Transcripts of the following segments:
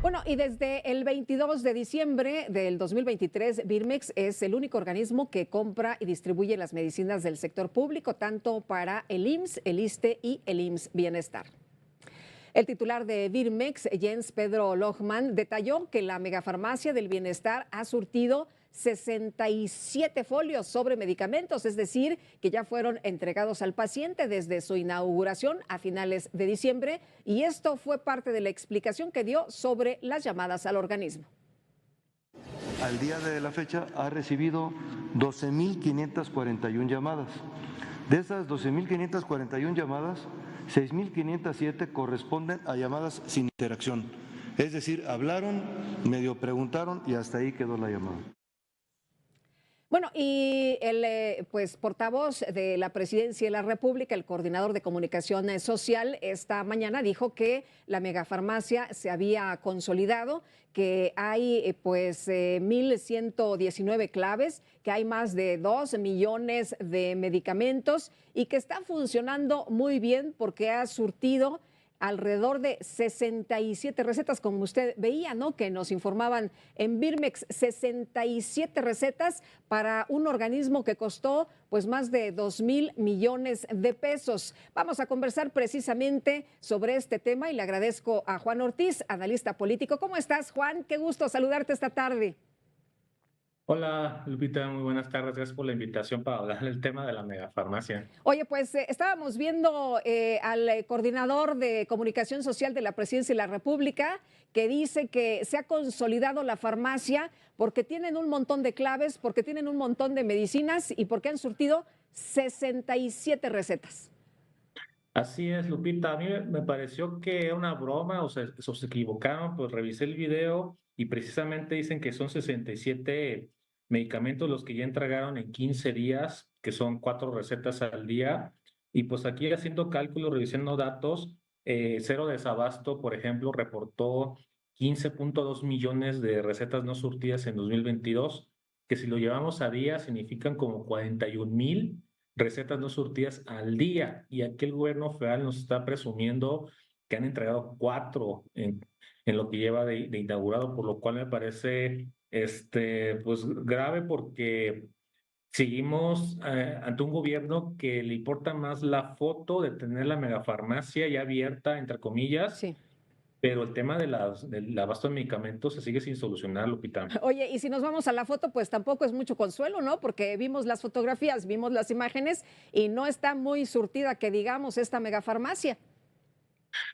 Bueno, y desde el 22 de diciembre del 2023, Birmex es el único organismo que compra y distribuye las medicinas del sector público, tanto para el IMSS, el ISSSTE y el IMSS Bienestar. El titular de Birmex, Jens Pedro Lohmann, detalló que la megafarmacia del bienestar ha surtido 67 folios sobre medicamentos, es decir, que ya fueron entregados al paciente desde su inauguración a finales de diciembre, y esto fue parte de la explicación que dio sobre las llamadas al organismo. Al día de la fecha ha recibido 12.541 llamadas. De esas 12.541 llamadas, 6.507 corresponden a llamadas sin interacción. Es decir, hablaron, medio preguntaron y hasta ahí quedó la llamada. Bueno, y el pues portavoz de la Presidencia de la República, el coordinador de comunicación social, esta mañana dijo que la megafarmacia se había consolidado, que hay 1.119 claves, que hay más de 2 millones de medicamentos y que está funcionando muy bien porque ha surtido alrededor de 67 recetas, como usted veía, ¿no? Que nos informaban en Birmex, 67 recetas para un organismo que costó pues más de 2.000 millones de pesos. Vamos a conversar precisamente sobre este tema y le agradezco a Juan Ortiz, analista político. ¿Cómo estás, Juan? Qué gusto saludarte esta tarde. Hola, Lupita, muy buenas tardes. Gracias por la invitación para hablar del tema de la megafarmacia. Oye, pues estábamos viendo al coordinador de comunicación social de la Presidencia de la República que dice que se ha consolidado la farmacia porque tienen un montón de claves, porque tienen un montón de medicinas y porque han surtido 67 recetas. Así es, Lupita. A mí me pareció que era una broma o se equivocaron, pues revisé el video y precisamente dicen que son 67 medicamentos los que ya entregaron en 15 días, que son 4 recetas al día. Y pues aquí haciendo cálculos, revisando datos, Cero Desabasto, por ejemplo, reportó 15.2 millones de recetas no surtidas en 2022, que si lo llevamos a día significan como 41,000 recetas no surtidas al día. Y aquí el gobierno federal nos está presumiendo que han entregado 4 en lo que lleva de inaugurado, por lo cual me parece pues grave porque seguimos ante un gobierno que le importa más la foto de tener la megafarmacia ya abierta, entre comillas, Sí. pero el tema del abasto de medicamentos se sigue sin solucionar, Lupita. Oye, y si nos vamos a la foto, pues tampoco es mucho consuelo, ¿no? Porque vimos las fotografías, vimos las imágenes y no está muy surtida, que digamos, esta megafarmacia.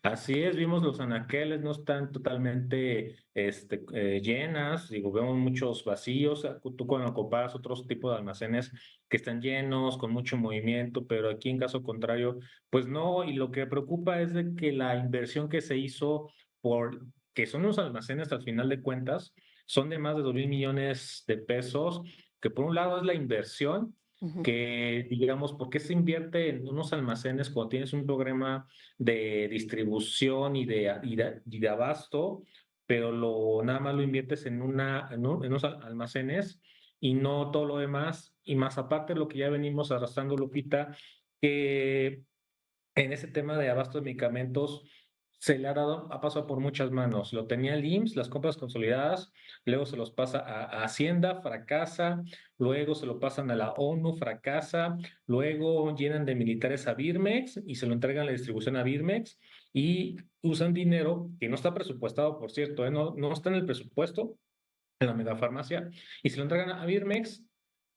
Así es, vimos los anaqueles, no están totalmente llenas, digo, vemos muchos vacíos, tú cuando comparas otros tipos de almacenes que están llenos, con mucho movimiento, pero aquí en caso contrario, pues no, y lo que preocupa es de que la inversión que se hizo que son los almacenes al final de cuentas, son de más de 2,000 millones de pesos, que por un lado es la inversión, Ujú. que digamos, ¿por qué se invierte en unos almacenes cuando tienes un programa de distribución y de abasto, pero nada más lo inviertes en unos almacenes y no todo lo demás? Y más aparte lo que ya venimos arrastrando, Lupita, que en ese tema de abasto de medicamentos ha pasado por muchas manos. Lo tenía el IMSS, las compras consolidadas, luego se los pasa a Hacienda, fracasa, luego se lo pasan a la ONU, fracasa, luego llenan de militares a Birmex y se lo entregan la distribución a Birmex y usan dinero que no está presupuestado, por cierto, no está en el presupuesto en la megafarmacia y se lo entregan a Birmex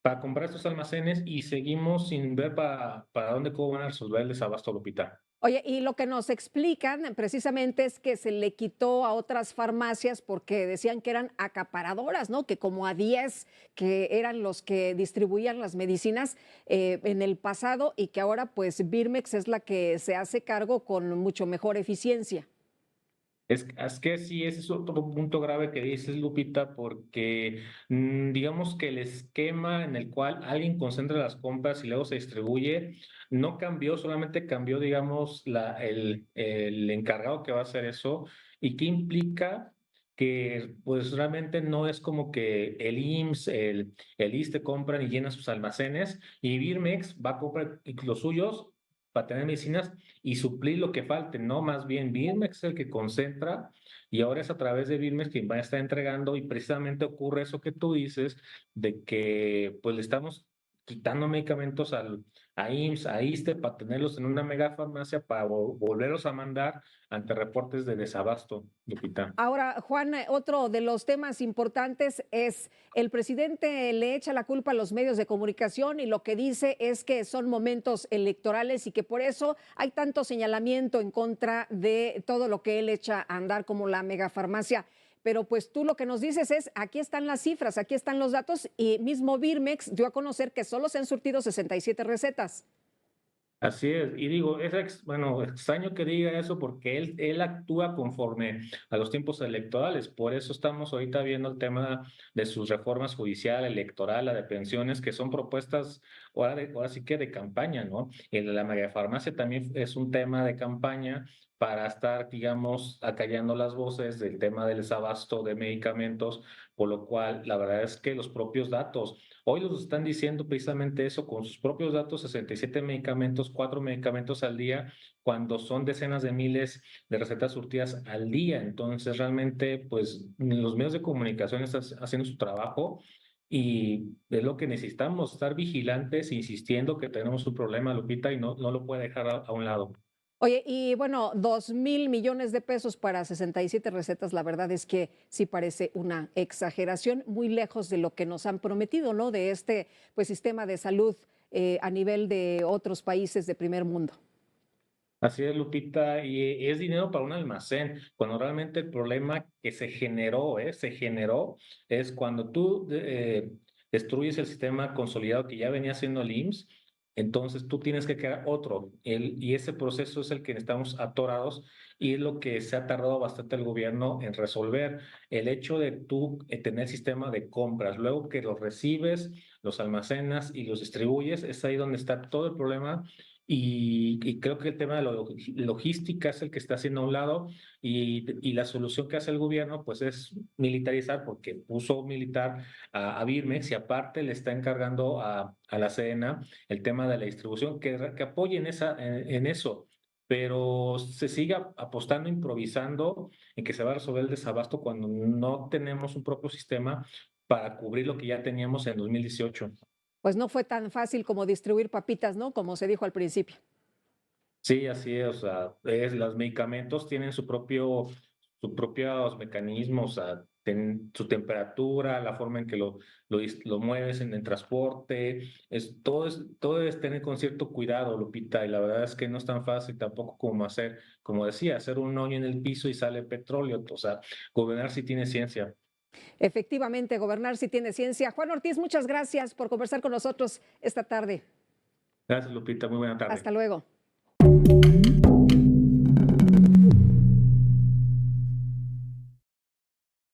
para comprar estos almacenes y seguimos sin ver para dónde, cómo van a resolver el desabasto, Lupita. Oye, y lo que nos explican precisamente es que se le quitó a otras farmacias porque decían que eran acaparadoras, ¿no? Que como a 10 que eran los que distribuían las medicinas en el pasado y que ahora pues Birmex es la que se hace cargo con mucho mejor eficiencia. Es que sí, ese es otro punto grave que dices, Lupita, porque digamos que el esquema en el cual alguien concentra las compras y luego se distribuye no cambió, solamente cambió, digamos, el encargado que va a hacer eso y qué implica que pues realmente no es como que el IMSS, el ISSSTE compran y llenan sus almacenes y Birmex va a comprar los suyos para tener medicinas y suplir lo que falte, no, más bien Birmex es el que concentra y ahora es a través de Birmex quien va a estar entregando y precisamente ocurre eso que tú dices de que pues le estamos quitando medicamentos a IMSS, a ISSSTE para tenerlos en una mega farmacia para volverlos a mandar ante reportes de desabasto, Lupita. Ahora, Juan, otro de los temas importantes es el presidente le echa la culpa a los medios de comunicación y lo que dice es que son momentos electorales y que por eso hay tanto señalamiento en contra de todo lo que él echa a andar como la megafarmacia. Pero pues tú lo que nos dices es, aquí están las cifras, aquí están los datos y mismo Birmex dio a conocer que solo se han surtido 67 recetas. Así es, y digo, bueno, extraño que diga eso porque él actúa conforme a los tiempos electorales, por eso estamos ahorita viendo el tema de sus reformas judicial, electoral, la de pensiones, que son propuestas ahora sí que de campaña, ¿no? El de la megafarmacia también es un tema de campaña para estar, digamos, acallando las voces del tema del desabasto de medicamentos, por lo cual la verdad es que los propios datos hoy los están diciendo precisamente eso con sus propios datos, 67 medicamentos, 4 medicamentos al día, cuando son decenas de miles de recetas surtidas al día. Entonces, realmente, pues los medios de comunicación están haciendo su trabajo y es lo que necesitamos, estar vigilantes, insistiendo que tenemos un problema, Lupita, y no lo puede dejar a un lado. Oye, y bueno, 2.000 millones de pesos para 67 recetas, la verdad es que sí parece una exageración, muy lejos de lo que nos han prometido, ¿no? De este pues sistema de salud a nivel de otros países de primer mundo. Así es, Lupita, y es dinero para un almacén, cuando realmente el problema que se generó, es cuando tú destruyes el sistema consolidado que ya venía haciendo el IMSS, entonces tú tienes que crear otro, y ese proceso es el que estamos atorados y es lo que se ha tardado bastante el gobierno en resolver. El hecho de tú tener sistema de compras, luego que los recibes, los almacenas y los distribuyes, es ahí donde está todo el problema y creo que el tema de la logística es el que está haciendo a un lado y la solución que hace el gobierno pues es militarizar porque puso militar a Birmex y aparte le está encargando a la Sedena el tema de la distribución que apoyen en eso. Pero se sigue apostando, improvisando en que se va a resolver el desabasto cuando no tenemos un propio sistema para cubrir lo que ya teníamos en 2018. Pues no fue tan fácil como distribuir papitas, ¿no? Como se dijo al principio. Sí, así es, o sea, los medicamentos tienen sus propios mecanismos, o sea, su temperatura, la forma en que lo mueves en el transporte, todo es tener con cierto cuidado, Lupita, y la verdad es que no es tan fácil tampoco como hacer, como decía, hacer un hoyo en el piso y sale petróleo, o sea, gobernar sí tiene ciencia. Efectivamente, gobernar si tiene ciencia. Juan Ortiz, muchas gracias por conversar con nosotros esta tarde. Gracias, Lupita, muy buena tarde. Hasta luego.